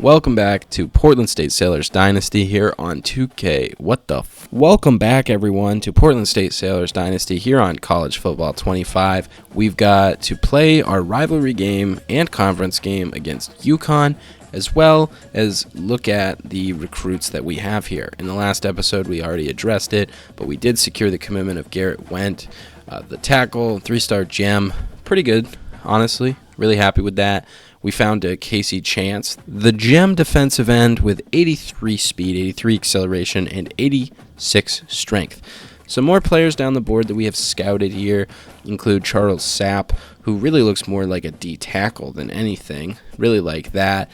Welcome back to Portland State Sailors Dynasty here on 2K. Welcome back, everyone, to Portland State Sailors Dynasty here on College Football 25. We've got to play our rivalry game and conference game against UCONN, as well as look at the recruits that we have here. In the last episode, we already addressed it, but we did secure the commitment of Garrett Wendt, the tackle, 3-star gem. Pretty good, honestly. Really happy with that. We found Casey Chance, the gem defensive end with 83 speed, 83 acceleration, and 86 strength. Some more players down the board that we have scouted here include Charles Sapp, who really looks more like a D tackle than anything. Really like that.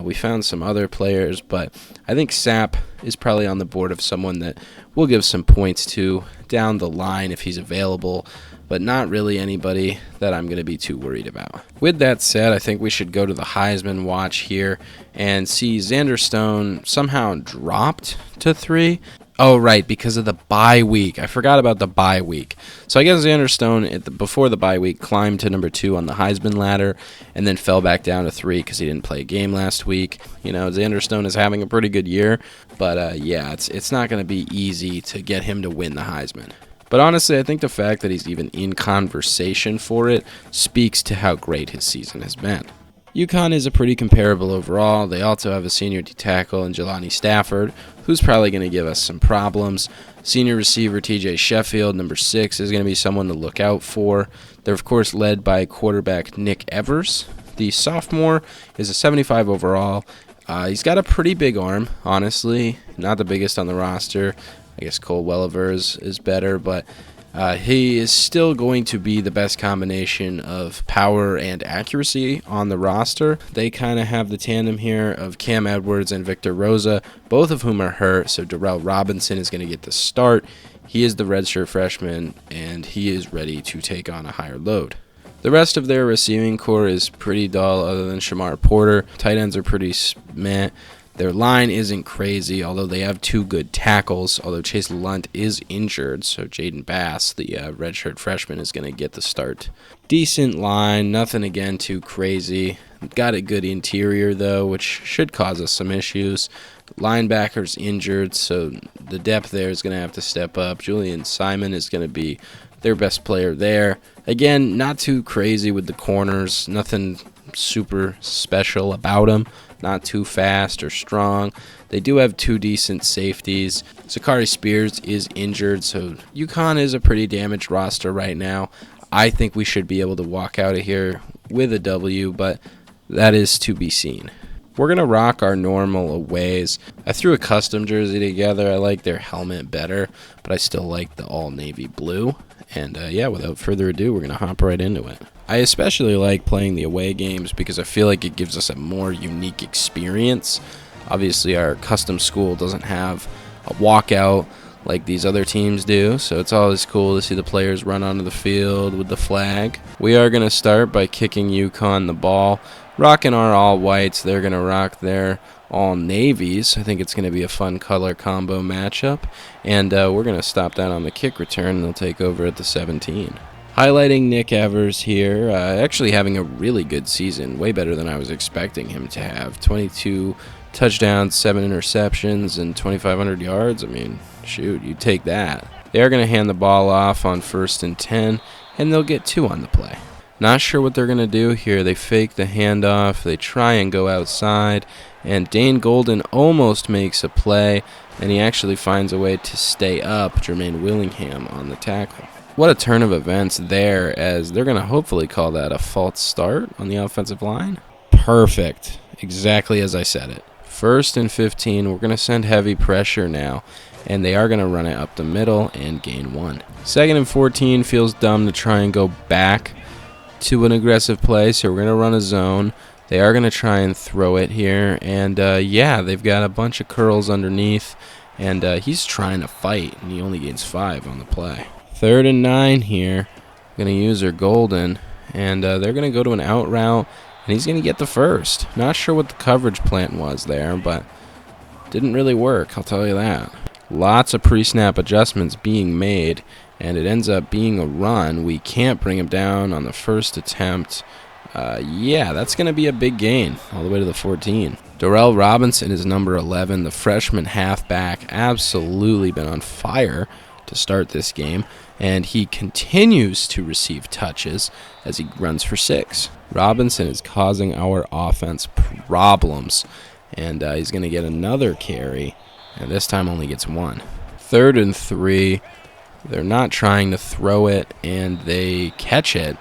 We found some other players, but I think Sapp is probably on the board of someone that we'll give some points to down the line if he's available, but not really anybody that I'm going to be too worried about. With that said, I think we should go to the HEISMAN watch here and see Xander Stone somehow dropped to 3. Oh, right, because of the bye week. I forgot about the bye week. So I guess Xander Stone, before the bye week, climbed to number 2 on the Heisman ladder and then fell back down to 3 because he didn't play a game last week. You know, Xander Stone is having a pretty good year, but yeah, it's not going to be easy to get him to win the Heisman. But honestly, I think the fact that he's even in conversation for it speaks to how great his season has been. UConn is a pretty comparable overall. They also have a senior D-tackle in Jelani Stafford, who's probably going to give us some problems. Senior receiver TJ Sheffield, number 6, is going to be someone to look out for. They're, of course, led by quarterback Nick Evers. The sophomore is a 75 overall. He's got a pretty big arm, honestly. Not the biggest on the roster. I guess Cole Welliver is better, but he is still going to be the best combination of power and accuracy on the roster. They kind of have the tandem here of Cam Edwards and Victor Rosa, both of whom are hurt, so Darrell Robinson is going to get the start. He is the redshirt freshman, and he is ready to take on a higher load. The rest of their receiving core is pretty dull other than Shamar Porter. Tight ends are pretty meh. Their line isn't crazy, although they have 2 good tackles, although Chase Lunt is injured, so Jaden Bass, the redshirt freshman, is going to get the start. Decent line, nothing again too crazy. Got a good interior, though, which should cause us some issues. Linebacker's injured, so the depth there is going to have to step up. Julian Simon is going to be their best player there. Again, not too crazy with the corners, nothing super special about them. Not too fast or strong. They do have 2 decent safeties. Zachary Spears is injured, so UConn is a pretty damaged roster right now. I think we should be able to walk out of here with a W, but that is to be seen. We're going to rock our normal aways. I threw a custom jersey together. I like their helmet better, but I still like the all-navy blue. And yeah, without further ado, we're going to hop right into it. I especially like playing the away games because I feel like it gives us a more unique experience. Obviously, our custom school doesn't have a walkout like these other teams do, so it's always cool to see the players run onto the field with the flag. We are going to start by kicking UConn the ball, rocking our all-whites. They're going to rock their all-navies. I think it's going to be a fun color combo matchup, and we're going to stop that on the kick return, and they'll take over at the 17. Highlighting Nick Evers here, actually having a really good season, way better than I was expecting him to have. 22 touchdowns, 7 interceptions, and 2,500 yards. I mean, shoot, you take that. They are going to hand the ball off on 1st and 10, and they'll get 2 on the play. Not sure what they're going to do here. They fake the handoff. They try and go outside, and Dane Golden almost makes a play, and he actually finds a way to stay up Jermaine Willingham on the tackle. What a turn of events there, as they're going to hopefully call that a false start on the offensive line. Perfect. Exactly as I said it. 1st and 15, we're going to send heavy pressure now, and they are going to run it up the middle and gain 1. 2nd and 14 feels dumb to try and go back to an aggressive play, so we're going to run a zone. They are going to try and throw it here, and yeah, they've got a bunch of curls underneath, and he's trying to fight, and he only gains 5 on the play. 3rd and 9 here. Going to use their Golden, and they're going to go to an out route, and he's going to get the first. Not sure what the coverage plan was there, but didn't really work, I'll tell you that. Lots of pre-snap adjustments being made, and it ends up being a run. We can't bring him down on the first attempt. Yeah, that's going to be a big gain all the way to the 14. Darrell Robinson is number 11, the freshman halfback. Absolutely been on fire to start this game, and he continues to receive touches as he runs for 6. Robinson is causing our offense problems, and he's going to get another carry, and this time only gets 1. 3rd and 3. They're not trying to throw it, and they catch it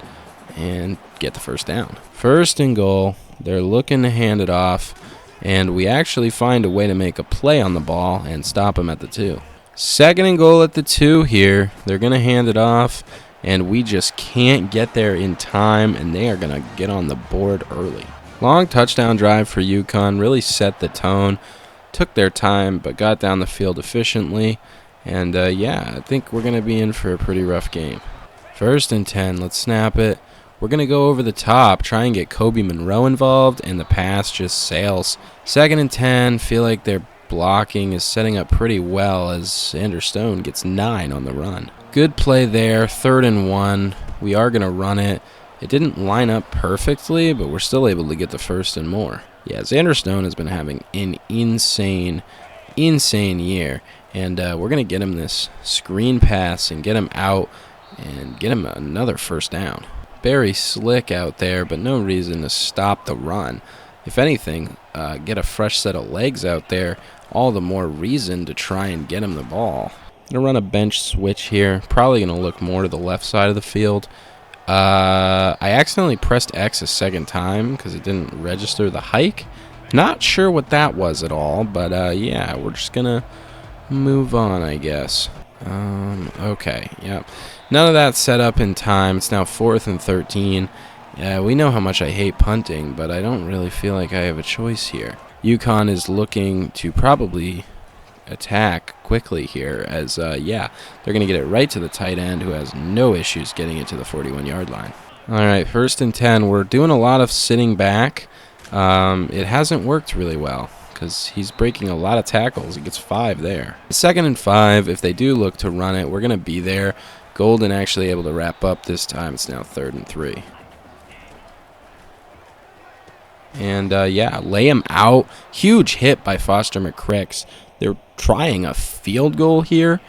and get the first down. 1st and goal. They're looking to hand it off, and we actually find a way to make a play on the ball and stop them at the 2. 2nd and goal at the 2 here. They're going to hand it off, and we just can't get there in time, and they are going to get on the board early. Long touchdown drive for UConn. Really set the tone. Took their time, but got down the field efficiently. And, yeah, I think we're going to be in for a pretty rough game. 1st and 10. Let's snap it. We're going to go over the top, try and get Kobe Monroe involved, and the pass just sails. 2nd and 10. Feel like their blocking is setting up pretty well as Xander Stone gets 9 on the run. Good play there. 3rd and 1. We are going to run it. It didn't line up perfectly, but we're still able to get the 1st and more. Yeah, Xander Stone has been having an insane year. And we're going to get him this screen pass and get him out and get him another 1st down. Very slick out there, but no reason to stop the run. If anything, get a fresh set of legs out there, all the more reason to try and get him the ball. Going to run a bench switch here. Probably going to look more to the left side of the field. I accidentally pressed X a 2nd time because it didn't register the hike. Not sure what that was at all, but yeah, we're just going to move on, I guess. Okay, yep. None of that set up in time. It's now 4th and 13. We know how much I hate punting, but I don't really feel like I have a choice here. UConn is looking to probably attack quickly here as, yeah, they're going to get it right to the tight end who has no issues getting it to the 41-yard line. All right, 1st and 10. We're doing a lot of sitting back. It hasn't worked really well because he's breaking a lot of tackles. He gets 5 there. 2nd and 5. If they do look to run it, we're going to be there. Golden actually able to wrap up this time. It's now 3rd and 3. And, yeah, lay him out. Huge hit by Foster McCricks. They're trying a field goal here.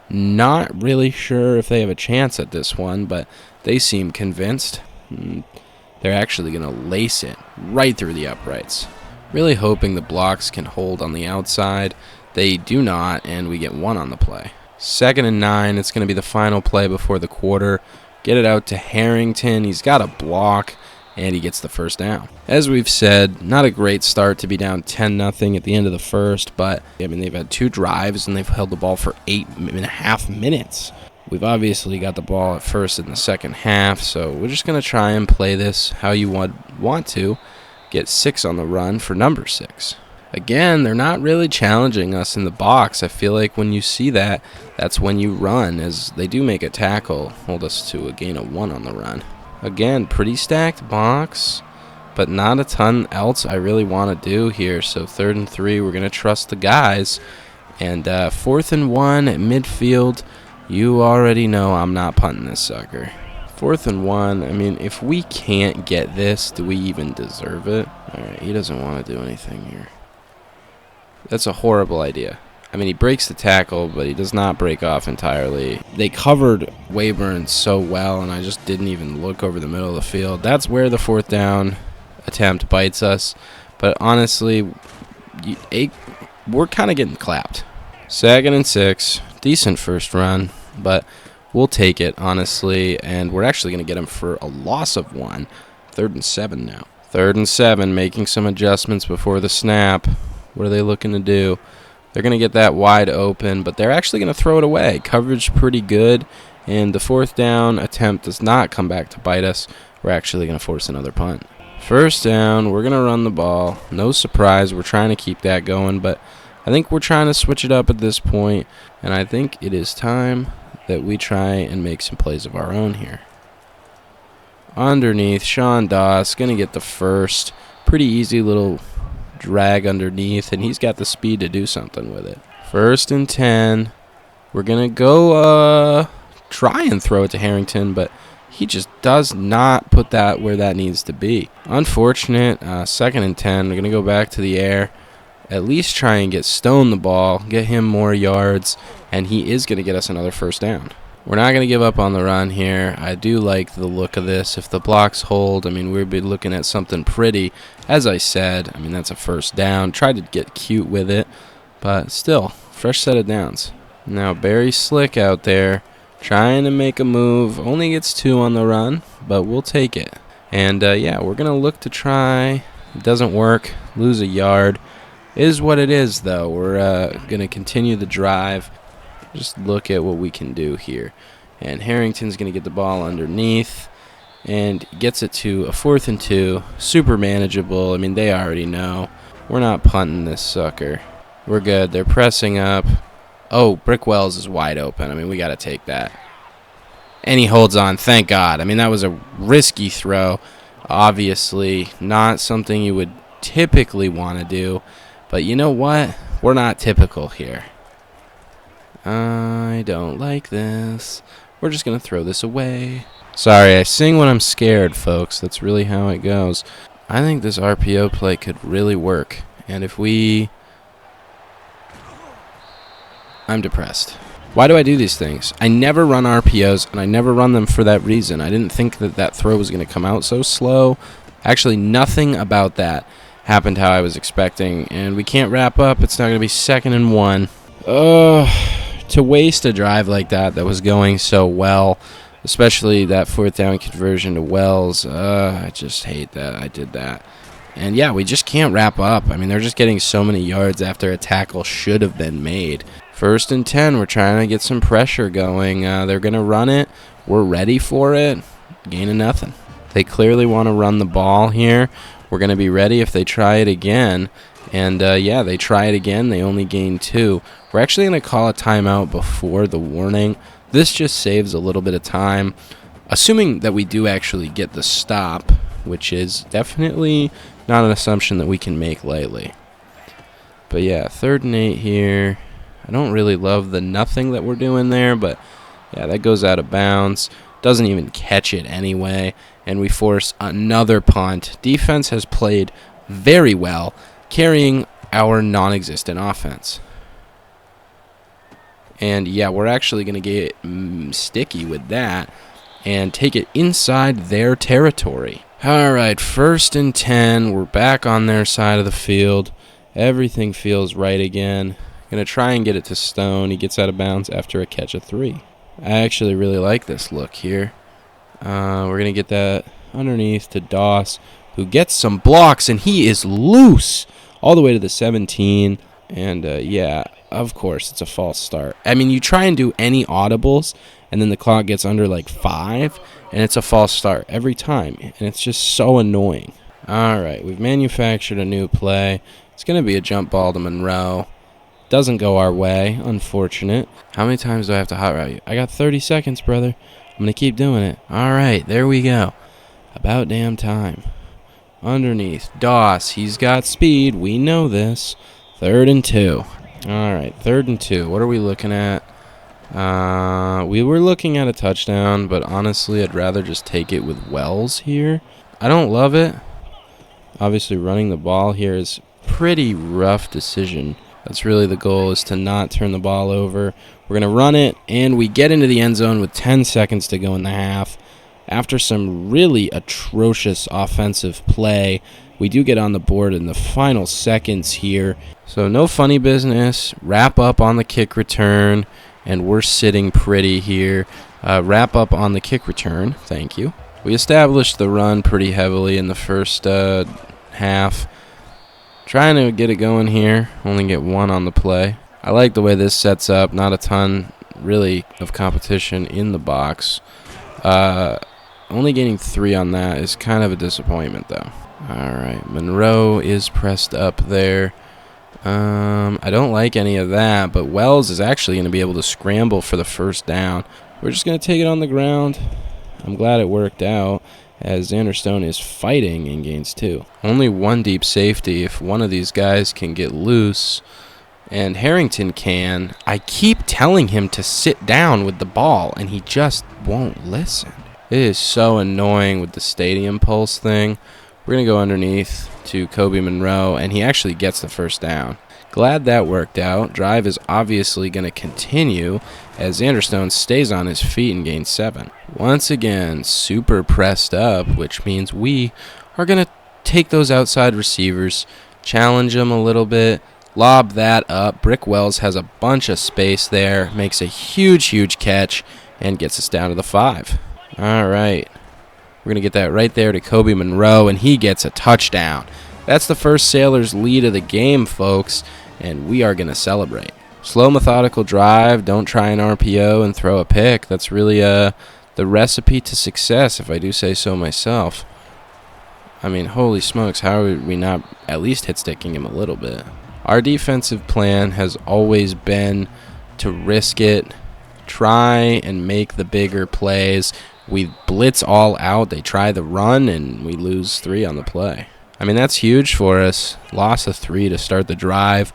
Not really sure if they have a chance at this one, but they seem convinced. They're actually going to lace it right through the uprights. Really hoping the blocks can hold on the outside. They do not, and we get 1 on the play. 2nd and 9. It's going to be the final play before the quarter. Get it out to Harrington. He's got a block, and he gets the 1st down. As we've said, not a great start to be down 10-0 at the end of the 1st, but I mean, they've had 2 drives, and they've held the ball for 8.5 minutes. We've obviously got the ball at first in the 2nd half, so we're just going to try and play this how you want to. Get 6 on the run for number 6. Again, they're not really challenging us in the box. I feel like when you see that, that's when you run, as they do make a tackle, hold us to a gain of 1 on the run. Again, pretty stacked box, but not a ton else I really want to do here. So 3rd and 3, we're going to trust the guys. And 4th and 1 at midfield, you already know I'm not punting this sucker. 4th and 1, I mean, if we can't get this, do we even deserve it? All right, he doesn't want to do anything here. That's a horrible idea. I mean, he breaks the tackle, but he does not break off entirely. They covered Wayburn so well, and I just didn't even look over the middle of the field. That's where the 4th down attempt bites us. But honestly, we're kind of getting clapped. 2nd and 6, decent first run, but we'll take it, honestly. And we're actually going to get him for a loss of 1. 3rd and 7 now. 3rd and 7, making some adjustments before the snap. What are they looking to do? They're going to get that wide open, but they're actually going to throw it away. Coverage pretty good, and the 4th down attempt does not come back to bite us. We're actually going to force another punt. 1st down, we're going to run the ball. No surprise, we're trying to keep that going, but I think we're trying to switch it up at this point, and I think it is time that we try and make some plays of our own here. Underneath, Sean Doss going to get the 1st. Pretty easy little drag underneath, and he's got the speed to do something with it. 1st and 10. We're going to go try and throw it to Harrington, but he just does not put that where that needs to be. Unfortunate. 2nd and 10. We're going to go back to the air. At least try and get Stone the ball, get him more yards, and he is going to get us another first down. We're not going to give up on the run here. I do like the look of this. If the blocks hold, I mean, we'd be looking at something pretty. As I said, I mean, that's a first down. Tried to get cute with it, but still, fresh set of downs. Now, Barry Slick out there trying to make a move. Only gets 2 on the run, but we'll take it. And, yeah, we're going to look to try. It doesn't work. Lose a yard. Is what it is, though. We're going to continue the drive. Just look at what we can do here. And Harrington's going to get the ball underneath and gets it to a 4th and 2. Super manageable. I mean, they already know. We're not punting this sucker. We're good. They're pressing up. Oh, Brick Wells is wide open. I mean, we got to take that. And he holds on. Thank God. I mean, that was a risky throw. Obviously, not something you would typically want to do. But you know what? We're not typical here. I don't like this. We're just going to throw this away. Sorry, I sing when I'm scared, folks. That's really how it goes. I think this RPO play could really work. And if we... I'm depressed. Why do I do these things? I never run RPOs, and I never run them for that reason. I didn't think that that throw was going to come out so slow. Actually, nothing about that happened how I was expecting, and we can't wrap up. It's not going to be 2nd and 1. To waste a drive like that was going so well, especially that 4th down conversion to Wells, I just hate that I did that. And yeah, we just can't wrap up. I mean, they're just getting so many yards after a tackle should have been made. 1st and 10, we're trying to get some pressure going. They're going to run it. We're ready for it. Gaining nothing. They clearly want to run the ball here. We're going to be ready if they try it again. And, yeah, they try it again. They only gain 2. We're actually going to call a timeout before the warning. This just saves a little bit of time. Assuming that we do actually get the stop, which is definitely not an assumption that we can make lightly. But, yeah, 3rd and 8 here. I don't really love the nothing that we're doing there, but, yeah, that goes out of bounds. Doesn't even catch it anyway. And we force another punt. Defense has played very well, carrying our non-existent offense. And, yeah, we're actually going to get sticky with that and take it inside their territory. All right, 1st and 10. We're back on their side of the field. Everything feels right again. Going to try and get it to Stone. He gets out of bounds after a catch of 3. I actually really like this look here. We're going to get that underneath to Doss, who gets some blocks, and he is loose all the way to the 17. And, yeah, of course, it's a false start. I mean, you try and do any audibles, and then the clock gets under, like, 5, and it's a false start every time. And it's just so annoying. All right, we've manufactured a new play. It's going to be a jump ball to Monroe. Doesn't go our way, unfortunate. How many times do I have to hot route you? I got 30 seconds, brother. I'm going to keep doing it. All right, there we go. About damn time. Underneath. Doss, he's got speed. We know this. 3rd and 2. All right, 3rd and 2. What are we looking at? We were looking at a touchdown, but honestly, I'd rather just take it with Wells here. I don't love it. Obviously, running the ball here is pretty rough decision. That's really the goal, is to not turn the ball over. We're going to run it, and we get into the end zone with 10 seconds to go in the half. After some really atrocious offensive play, we do get on the board in the final seconds here. So no funny business. Wrap up on the kick return, and we're sitting pretty here. Wrap up on the kick return. Thank you. We established the run pretty heavily in the first half. Trying to get it going here. Only get 1 on the play. I like the way this sets up. Not a ton, really, of competition in the box. Only getting 3 on that is kind of a disappointment, though. All right, Monroe is pressed up there. I don't like any of that, but Wells is actually going to be able to scramble for the first down. We're just going to take it on the ground. I'm glad it worked out, as Xander Stone is fighting and gains 2. Only 1 deep safety. If one of these guys can get loose, and Harrington can, I keep telling him to sit down with the ball, and he just won't listen. It is so annoying with the stadium pulse thing, We're going to go underneath to Kobe Monroe, and he actually gets the first down. Glad that worked out. Drive is obviously going to continue as Xander Stone stays on his feet and gains 7. Once again, super pressed up, which means we are going to take those outside receivers, challenge them a little bit, lob that up. Brick Wells has a bunch of space there, makes a huge catch, and gets us down to the 5. All right. We're going to get that right there to Kobe Monroe, and he gets a touchdown. That's the first Sailors lead of the game, folks, and we are going to celebrate. Slow, methodical drive. Don't try an RPO and throw a pick. That's really the recipe to success, if I do say so myself. I mean, holy smokes, how are we not at least hit-sticking him a little bit? Our defensive plan has always been to risk it, try and make the bigger plays. We blitz all out. They try the run, and we lose 3 on the play. I mean, that's huge for us. Loss of 3 to start the drive.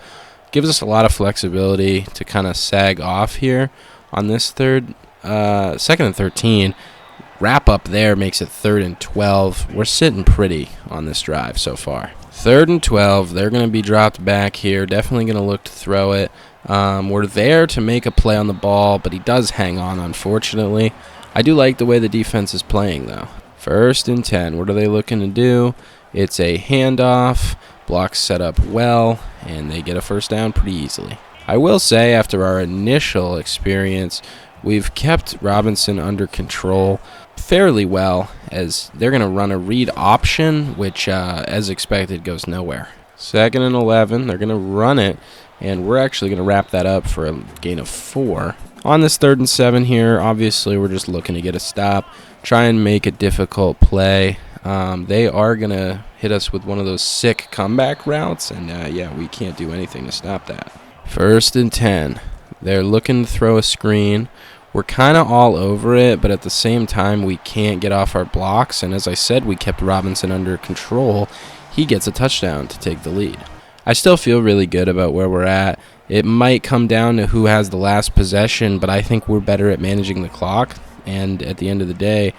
Gives us a lot of flexibility to kind of sag off here on this second and 13. Wrap up there makes it 3rd and 12. We're sitting pretty on this drive so far. 3rd and 12. They're going to be dropped back here. Definitely going to look to throw it. We're there to make a play on the ball, but he does hang on, unfortunately. I do like the way the defense is playing, though. 1st and 10. What are they looking to do? It's a handoff. Blocks set up well, and they get a first down pretty easily. I will say, after our initial experience, we've kept Robinson under control fairly well, as they're going to run a read option, which, as expected, goes nowhere. 2nd and 11. They're going to run it, and we're actually going to wrap that up for a gain of 4. On this 3rd and 7 here, obviously we're just looking to get a stop, try and make a difficult play. They are going to hit us with one of those sick comeback routes, and yeah, we can't do anything to stop that. 1st and 10. They're looking to throw a screen. We're kind of all over it, but at the same time, we can't get off our blocks, and as I said, we kept Robinson under control. He gets a touchdown to take the lead. I still feel really good about where we're at. It might come down to who has the last possession, but I think we're better at managing the clock, and at the end of the day,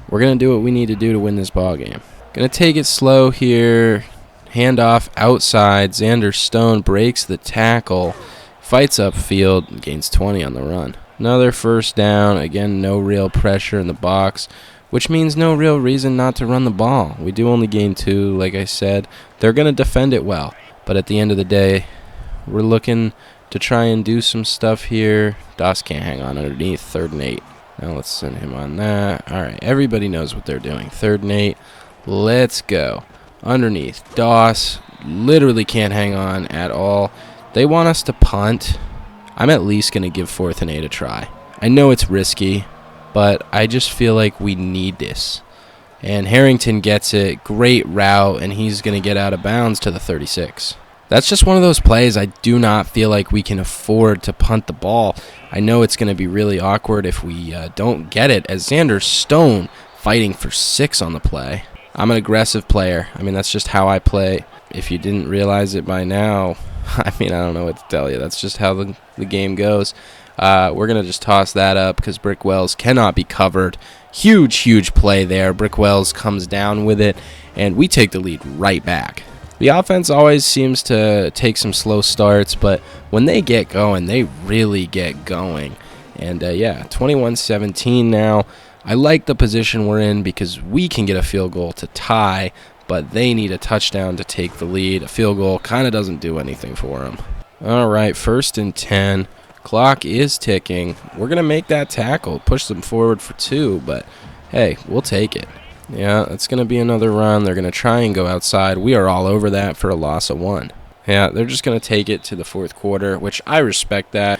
we're going to do what we need to do to win this ball game. Going to take it slow here. Handoff outside. Xander Stone breaks the tackle, fights upfield, and gains 20 on the run. Another first down. Again, no real pressure in the box, which means no real reason not to run the ball. We do only gain 2, like I said. They're going to defend it well, but at the end of the day, we're looking to try and do some stuff here. Doss can't hang on underneath. 3rd and 8. Now let's send him on that. All right, everybody knows what they're doing. 3rd and 8. Let's go. Underneath. Doss literally can't hang on at all. They want us to punt. I'm at least going to give 4th and 8 a try. I know it's risky, but I just feel like we need this. And Harrington gets it. Great route, and he's going to get out of bounds to the 36. That's just one of those plays I do not feel like we can afford to punt the ball. I know it's going to be really awkward if we don't get it, as Xander Stone fighting for 6 on the play. I'm an aggressive player. I mean, that's just how I play. If you didn't realize it by now, I mean, I don't know what to tell you. That's just how the game goes. We're going to just toss that up because Brick Wells cannot be covered. Huge play there. Brick Wells comes down with it, and we take the lead right back. The offense always seems to take some slow starts, but when they get going, they really get going. And, yeah, 21-17 now. I like the position we're in because we can get a field goal to tie, but they need a touchdown to take the lead. A field goal kind of doesn't do anything for them. All right, 1st and 10. Clock is ticking. We're going to make that tackle, push them forward for 2, but, hey, we'll take it. Yeah, it's going to be another run. They're going to try and go outside. We are all over that for a loss of 1. Yeah, they're just going to take it to the 4th quarter, which I respect that.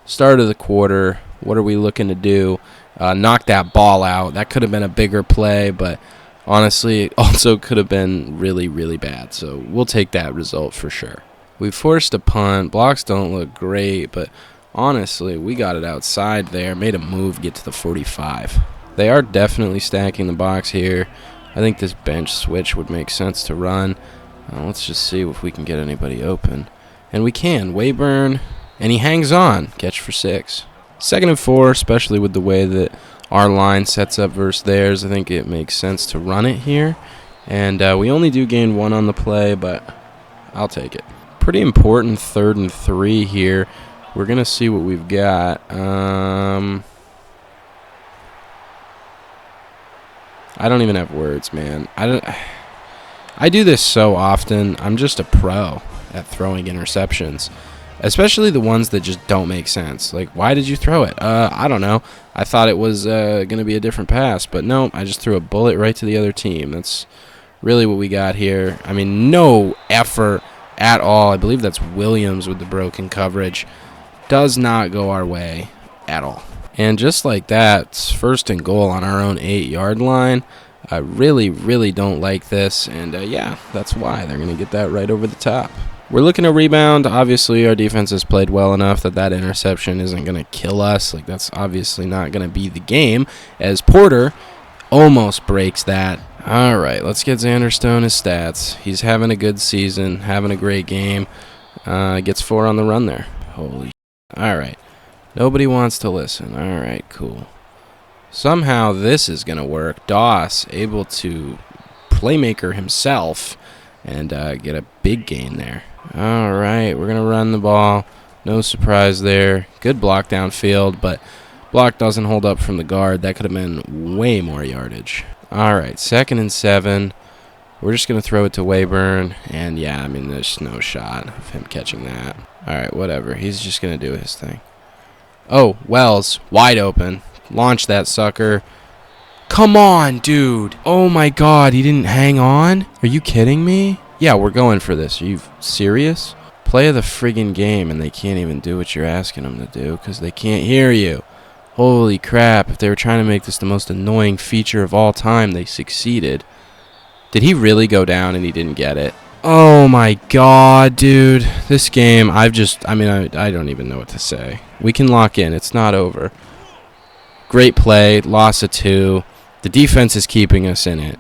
Start of the quarter, what are we looking to do? Knock that ball out. That could have been a bigger play, but honestly, it also could have been really bad. So we'll take that result for sure. We forced a punt. Blocks don't look great, but honestly, we got it outside there. Made a move, get to the 45. They are definitely stacking the box here. I think this bench switch would make sense to run. Let's just see if we can get anybody open. And we can. Wayburn, and he hangs on. Catch for 6. 2nd and 4, especially with the way that our line sets up versus theirs. I think it makes sense to run it here. And we only do gain 1 on the play, but I'll take it. Pretty important 3rd and 3 here. We're going to see what we've got. I don't even have words, man. I do this so often. I'm just a pro at throwing interceptions, especially the ones that just don't make sense. Like, why did you throw it? I don't know. I thought it was going to be a different pass, but no, I just threw a bullet right to the other team. That's really what we got here. I mean, no effort at all. I believe that's Williams with the broken coverage. Does not go our way at all. And just like that, it's 1st and goal on our own 8-yard line. I really, really don't like this, and yeah, that's why they're going to get that right over the top. We're looking to rebound. Obviously, our defense has played well enough that that interception isn't going to kill us. Like, that's obviously not going to be the game, as Porter almost breaks that. All right, let's get Xander Stone his stats. He's having a good season, having a great game. Gets 4 on the run there. Holy shit. All right. Nobody wants to listen. All right, cool. Somehow this is going to work. Doss able to playmaker himself and get a big gain there. All right, we're going to run the ball. No surprise there. Good block downfield, but block doesn't hold up from the guard. That could have been way more yardage. All right, 2nd and 7. We're just going to throw it to Wayburn. And, yeah, I mean, there's no shot of him catching that. All right, whatever. He's just going to do his thing. Oh, Wells, wide open. Launch that sucker. Come on, dude. Oh, my God, he didn't hang on? Are you kidding me? Yeah, we're going for this. Are you serious? Play of the friggin' game, and they can't even do what you're asking them to do because they can't hear you. Holy crap. If they were trying to make this the most annoying feature of all time, they succeeded. Did he really go down and he didn't get it? Oh my God, dude. This game, I don't even know what to say. We can lock in. It's not over. Great play. Loss of 2. The defense is keeping us in it.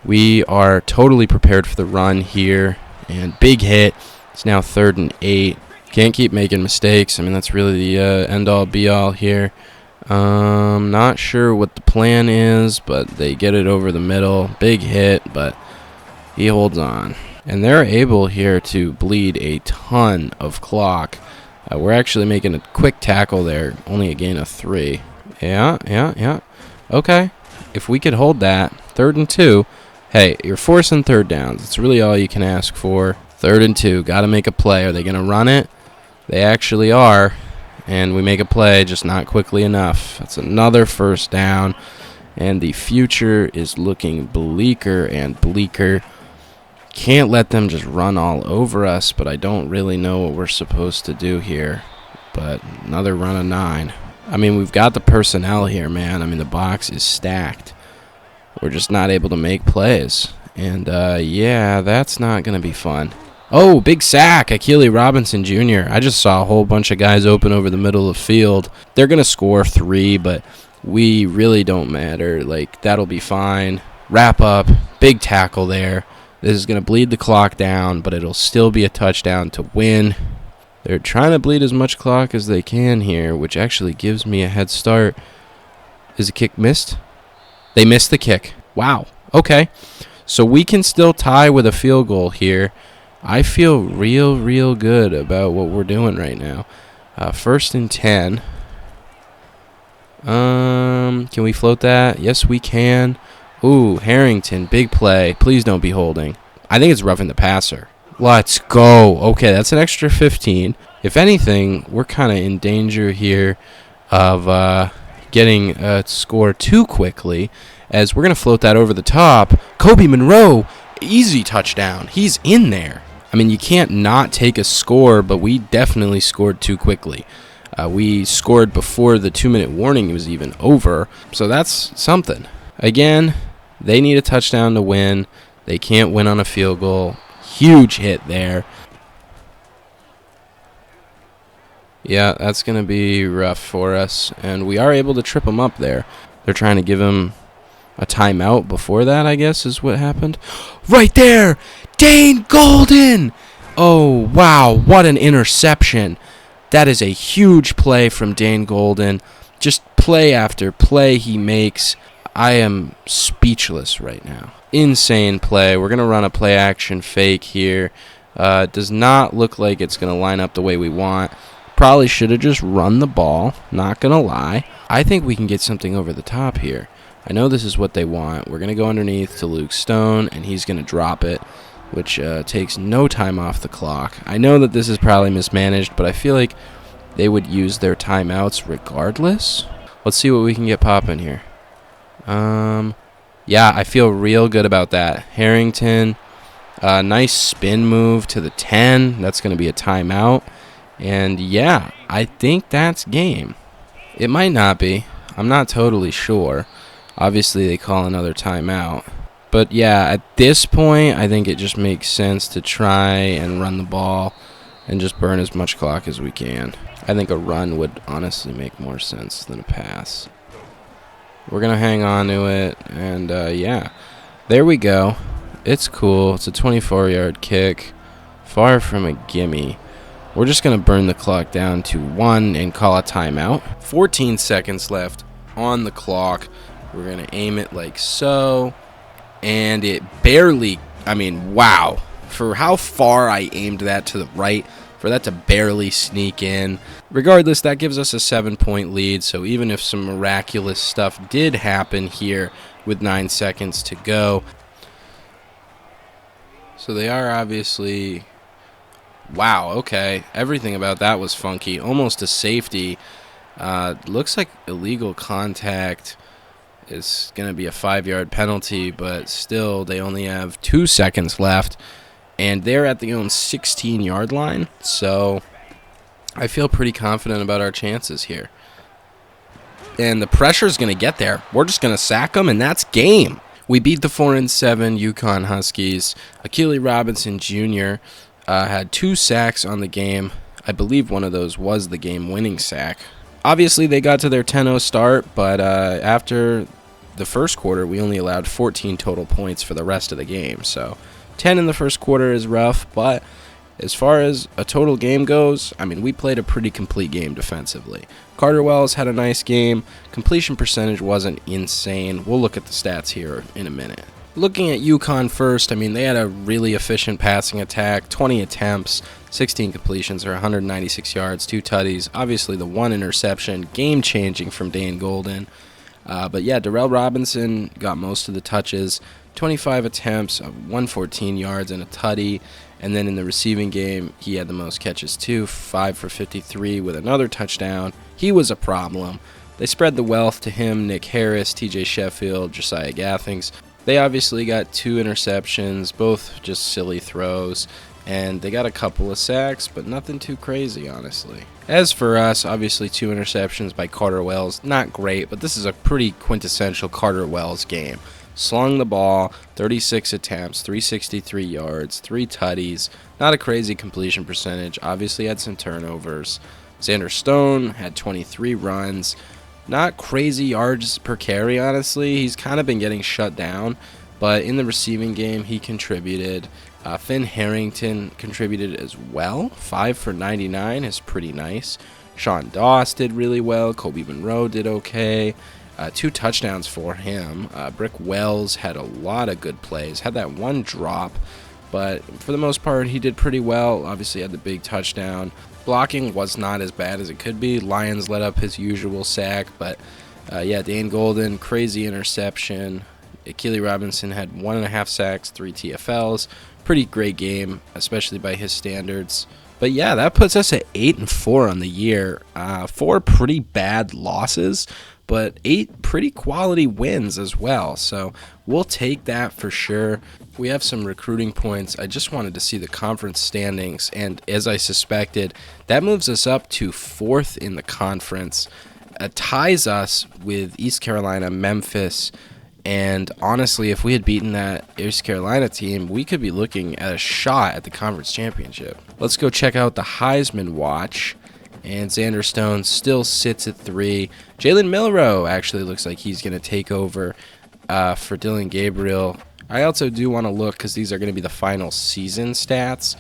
We are totally prepared for the run here. And big hit. It's now 3rd and 8. Can't keep making mistakes. I mean, that's really the end-all, be-all here. Not sure what the plan is, but they get it over the middle. Big hit, but he holds on. And they're able here to bleed a ton of clock. We're actually making a quick tackle there, only a gain of 3. Yeah. Okay. If we could hold that, 3rd and 2. Hey, you're forcing 3rd downs. It's really all you can ask for. 3rd and 2. Got to make a play. Are they going to run it? They actually are. And we make a play, just not quickly enough. That's another 1st down. And the future is looking bleaker and bleaker. Can't let them just run all over us, but I don't really know what we're supposed to do here. But another run of 9. I mean, we've got the personnel here, man. I mean, the box is stacked. We're just not able to make plays. And, yeah, that's not going to be fun. Oh, big sack, Akili Robinson Jr. I just saw a whole bunch of guys open over the middle of the field. They're going to score 3, but we really don't matter. Like, that'll be fine. Wrap up, big tackle there. This is going to bleed the clock down, but it'll still be a touchdown to win. They're trying to bleed as much clock as they can here, which actually gives me a head start. Is the kick missed? They missed the kick. Wow. Okay. So we can still tie with a field goal here. I feel real good about what we're doing right now. 1st and 10. Can we float that? Yes, we can. Ooh, Harrington, big play. Please don't be holding. I think it's roughing the passer. Let's go. Okay, that's an extra 15. If anything, we're kind of in danger here of getting a score too quickly, as we're going to float that over the top. Kobe Monroe, easy touchdown. He's in there. I mean, you can't not take a score, but we definitely scored too quickly. We scored before the 2-minute warning was even over, so that's something. Again, they need a touchdown to win. They can't win on a field goal. Huge hit there. Yeah, that's going to be rough for us, and we are able to trip them up there. They're trying to give him a timeout before that, I guess, is what happened. Right there! Dane Golden! Oh, wow, what an interception. That is a huge play from Dane Golden. Just play after play he makes. I am speechless right now. insane play. We're going to run a play action fake here. It does not look like it's going to line up the way we want. Probably should have just run the ball, not going to lie. I think we can get something over the top here. I know this is what they want. We're going to go underneath to Luke Stone, and he's going to drop it, which takes no time off the clock. I know that this is probably mismanaged, but I feel like they would use their timeouts regardless. Let's see what we can get popping here. Yeah, I feel real good about that. Harrington, nice spin move to the 10. That's going to be a timeout. And yeah, I think that's game. It might not be. I'm not totally sure. Obviously, they call another timeout. But yeah, at this point, I think it just makes sense to try and run the ball and just burn as much clock as we can. I think a run would honestly make more sense than a pass. We're going to hang on to it, and yeah, there we go. It's cool. It's a 24-yard kick, far from a gimme. We're just going to burn the clock down to 1 and call a timeout. 14 seconds left on the clock. We're going to aim it like so, and it barely, I mean, wow. For how far I aimed that to the right, for that to barely sneak in. Regardless, that gives us a 7-point lead, so even if some miraculous stuff did happen here with 9 seconds to go. So they are obviously, wow, okay, everything about that was funky. Almost a safety. Looks like illegal contact is going to be a 5-yard penalty, but still they only have 2 seconds left. And they're at their own 16-yard line, so I feel pretty confident about our chances here. And the pressure's going to get there. We're just going to sack them, and that's game. We beat the 4-7 UConn Huskies. Akili Robinson Jr. Had 2 sacks on the game. I believe one of those was the game-winning sack. Obviously, they got to their 10-0 start, but after the first quarter, we only allowed 14 total points for the rest of the game, so 10 in the first quarter is rough, but as far as a total game goes, I mean, we played a pretty complete game defensively. Carter Wells had a nice game. Completion percentage wasn't insane. We'll look at the stats here in a minute. Looking at UConn first, I mean, they had a really efficient passing attack, 20 attempts, 16 completions, or 196 yards, 2 tutties. Obviously, the 1 interception, game-changing from Dane Golden. But yeah, Darrell Robinson got most of the touches. 25 attempts, 114 yards, and a tutty. And then in the receiving game, he had the most catches too, 5 for 53 with another touchdown. He was a problem. They spread the wealth to him, Nick Harris, TJ Sheffield, Josiah Gathings. They obviously got 2 interceptions, both just silly throws. And they got a couple of sacks, but nothing too crazy, honestly. As for us, obviously 2 interceptions by Carter Wells. Not great, but this is a pretty quintessential Carter Wells game. Slung the ball, 36 attempts, 363 yards, 3 tutties. Not a crazy completion percentage. Obviously had some turnovers. Xander Stone had 23 runs. Not crazy yards per carry, honestly. He's kind of been getting shut down. But in the receiving game, he contributed. Finn Harrington contributed as well. 5 for 99 is pretty nice. Sean Doss did really well. Kobe Monroe did okay. 2 touchdowns for him. Brick Wells had a lot of good plays. Had that 1 drop, but for the most part, he did pretty well. Obviously, had the big touchdown. Blocking was not as bad as it could be. Lyons let up his usual sack, but yeah, Dane Golden, crazy interception. Akili Robinson had 1.5 sacks, 3 TFLs. Pretty great game, especially by his standards. But yeah, that puts us at 8-4 on the year. 4 pretty bad losses, but 8 pretty quality wins as well. So we'll take that for sure. We have some recruiting points. I just wanted to see the conference standings, and as I suspected, that moves us up to 4th in the conference. It ties us with East Carolina, Memphis, and honestly, if we had beaten that East Carolina team, we could be looking at a shot at the conference championship. Let's go check out the Heisman watch. And Xander Stone still sits at 3. Jalen Milroe actually looks like he's going to take over for Dylan Gabriel. I also do want to look because these are going to be the final season stats.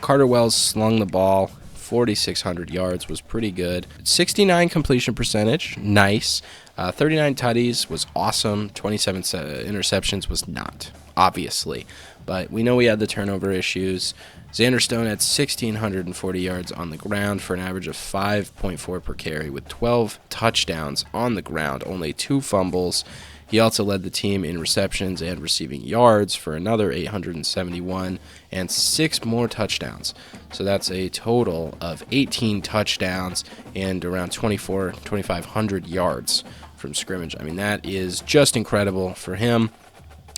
Carter Wells slung the ball. 4,600 yards was pretty good. 69 completion percentage, nice. 39 tutties was awesome. 27 interceptions was not. obviously. But we know we had the turnover issues. Xander Stone had 1,640 yards on the ground for an average of 5.4 per carry with 12 touchdowns on the ground, only 2 fumbles. He also led the team in receptions and receiving yards for another 871 and 6 more touchdowns. So that's a total of 18 touchdowns and around 2,500 yards from scrimmage. I mean, that is just incredible for him.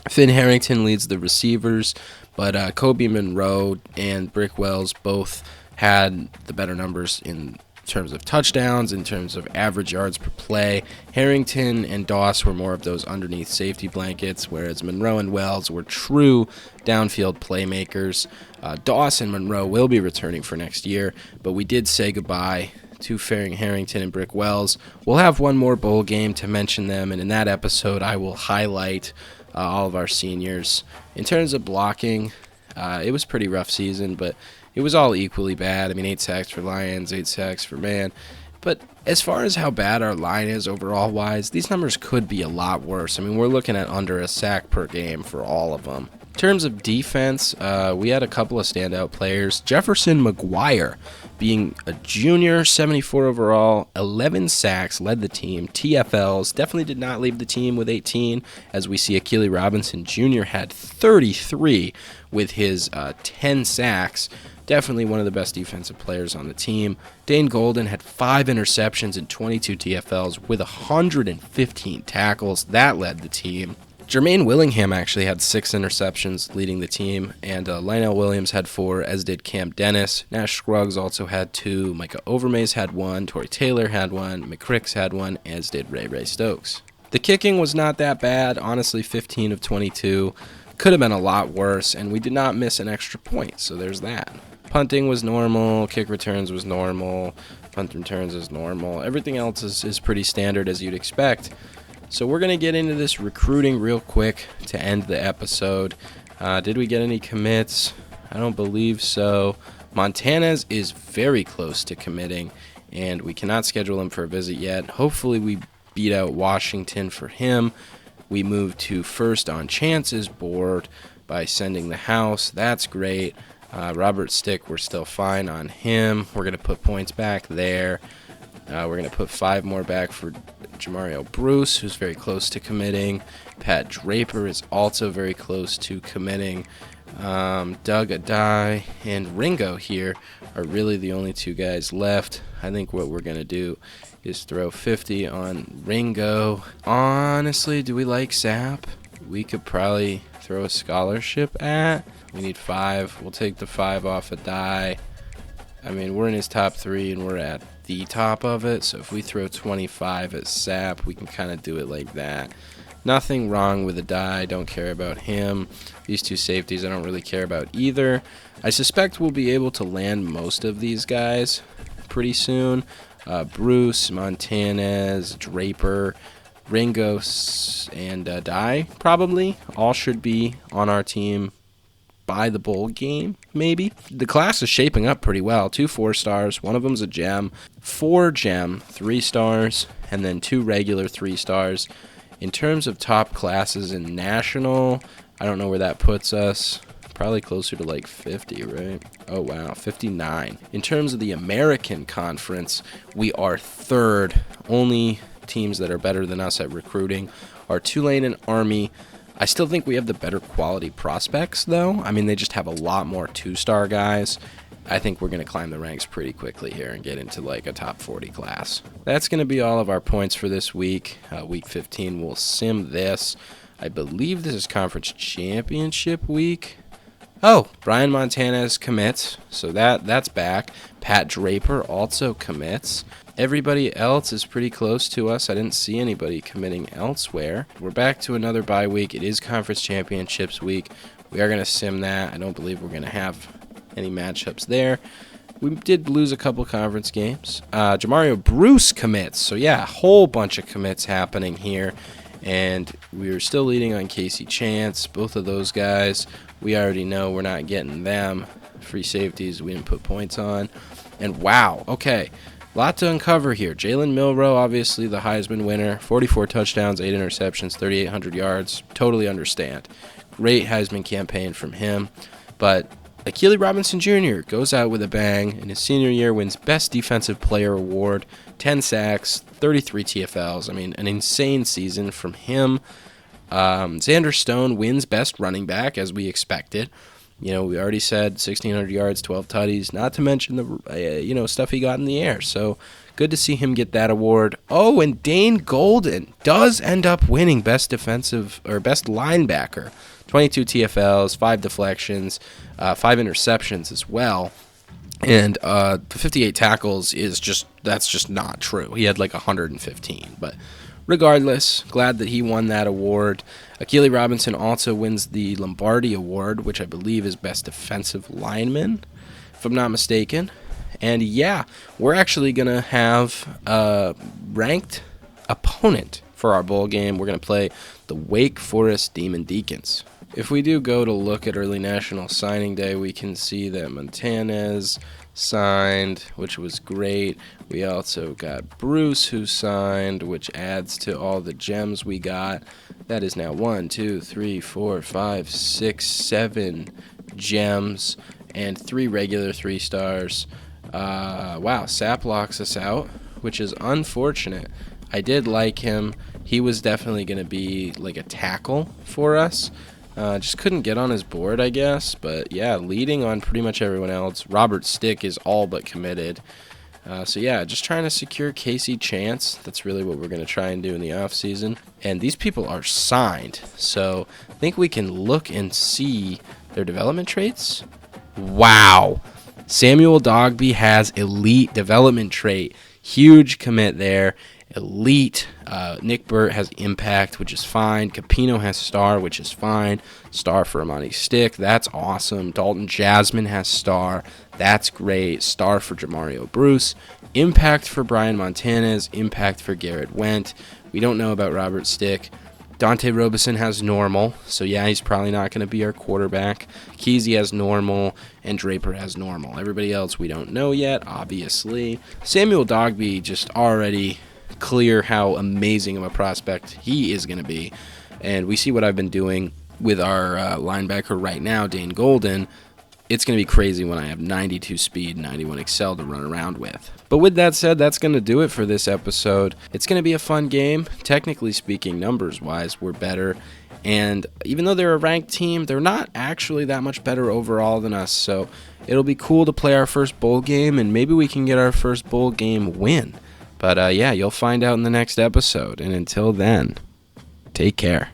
Finn Harrington leads the receivers, but Kobe Monroe and Brick Wells both had the better numbers in terms of touchdowns, in terms of average yards per play. Harrington and Doss were more of those underneath safety blankets, whereas Monroe and Wells were true downfield playmakers. Doss and Monroe will be returning for next year, but we did say goodbye to Harrington and Brick Wells. We'll have one more bowl game to mention them, and in that episode I will highlight all of our seniors. In terms of blocking, it was a pretty rough season, but it was all equally bad. I mean, 8 sacks for Lions, 8 sacks for man. But as far as how bad our line is overall-wise, these numbers could be a lot worse. I mean, we're looking at under a sack per game for all of them. In terms of defense, we had a couple of standout players. Jefferson McGuire, being a junior, 74 overall, 11 sacks, led the team. TFLs, definitely did not leave the team with 18, as we see Akili Robinson Jr. had 33 with his 10 sacks. Definitely one of the best defensive players on the team. Dane Golden had 5 interceptions and 22 TFLs with 115 tackles. That led the team. Jermaine Willingham actually had 6 interceptions leading the team, and Lionel Williams had 4, as did Cam Dennis. Nash Scruggs also had 2, Micah Overmays had 1, Torrey Taylor had 1, McCricks had 1, as did Ray Stokes. The kicking was not that bad, honestly, 15 of 22. Could have been a lot worse, and we did not miss an extra point, so there's that. Punting was normal, kick returns was normal, punt returns is normal. Everything else is pretty standard as you'd expect. So we're going to get into this recruiting real quick to end the episode. Did we get any commits? I don't believe so. Montanez is very close to committing, and we cannot schedule him for a visit yet. Hopefully we beat out Washington for him. We move to first on chances board by sending the house. That's great. Robert Stick, we're still fine on him. We're going to put points back there. We're going to put 5 more back for Jamario Bruce, who's very close to committing. Pat Draper is also very close to committing. Doug Adai and Ringo here are really the only 2 guys left. I think what we're going to do is throw 50 on Ringo. Honestly, do we like Sap? We could probably throw a scholarship at. We need 5. We'll take the 5 off a die. I mean, we're in his top 3 and we're at the top of it. So if we throw 25 at Sap, we can kind of do it like that. Nothing wrong with a die. Don't care about him. These 2 safeties I don't really care about either. I suspect we'll be able to land most of these guys pretty soon. Bruce, Montanez, Draper, Ringo, and Die probably all should be on our team by the bowl game, maybe. The class is shaping up pretty well. 2 4-stars, one of them's a gem, 4 gem 3-stars, and then 2 regular 3-stars. In terms of top classes in national, I don't know where that puts us. Probably closer to like 50, right? Oh, wow, 59. In terms of the American Conference, we are 3rd. Only teams that are better than us at recruiting are Tulane and Army. I still think we have the better quality prospects, though. I mean, they just have a lot more 2-star guys. I think we're going to climb the ranks pretty quickly here and get into like a top 40 class. That's going to be all of our points for this week. Week 15, we'll sim this. I believe this is conference championship week. Oh, Brian Montanez commits, so that's back. Pat Draper also commits. Everybody else is pretty close to us. I didn't see anybody committing elsewhere. We're back to another bye week. It is conference championships week. We are going to sim that. I don't believe we're going to have any matchups there. We did lose a couple conference games. Jamario Bruce commits. So, yeah, a whole bunch of commits happening here. And we're still leading on Casey Chance. Both of those guys, we already know we're not getting them. Free safeties we didn't put points on. And, wow, okay. A lot to uncover here. Jalen Milroe, obviously the Heisman winner. 44 touchdowns, 8 interceptions, 3,800 yards. Totally understand. Great Heisman campaign from him. But Akili Robinson Jr. goes out with a bang. In his senior year, wins Best Defensive Player Award, 10 sacks, 33 TFLs. I mean, an insane season from him. Xander Stone wins Best Running Back, as we expected. We already said 1,600 yards, 12 tutties, not to mention the stuff he got in the air. So good to see him get that award. Oh, and Dane Golden does end up winning Best Defensive or Best Linebacker. 22 TFLs, 5 deflections, 5 interceptions as well. And the 58 tackles that's just not true. He had like 115. But regardless, glad that he won that award. Akili Robinson also wins the Lombardi Award, which I believe is Best Defensive Lineman, if I'm not mistaken. And yeah, we're actually going to have a ranked opponent for our bowl game. We're going to play the Wake Forest Demon Deacons. If we do go to look at early National Signing Day, we can see that Montanez signed, which was great. We also got Bruce, who signed, which adds to all the gems we got. That is now 1, 2, 3, 4, 5, 6, 7 gems and 3 regular 3 stars. Wow, Sapp locks us out, which is unfortunate. I did like him. He was definitely going to be like a tackle for us. Just couldn't get on his board, I guess. But yeah, leading on pretty much everyone else. Robert Stick is all but committed. So yeah, just trying to secure Casey Chance. That's really what we're going to try and do in the offseason. And these people are signed. So I think we can look and see their development traits. Wow. Samuel Dogby has elite development trait. Huge commit there. Elite. Nick Burt has impact, which is fine. Capino has star, which is fine. Star for Amani Stick. That's awesome. Dalton Jasmine has star. That's great. Star for Jamario Bruce. Impact for Brian Montanez. Impact for Garrett Went. We don't know about Robert Stick. Dante Robeson has normal, so yeah, he's probably not going to be our quarterback. Kesey has normal, and Draper has normal. Everybody else we don't know yet, obviously. Samuel Dogby just already clear how amazing of a prospect he is going to be. And we see what I've been doing with our linebacker right now, Dane Golden. It's going to be crazy when I have 92 speed, 91 excel to run around with. But with that said, that's going to do it for this episode. It's going to be a fun game. Technically speaking, numbers-wise, we're better. And even though they're a ranked team, they're not actually that much better overall than us. So it'll be cool to play our first bowl game, and maybe we can get our first bowl game win. But yeah, you'll find out in the next episode. And until then, take care.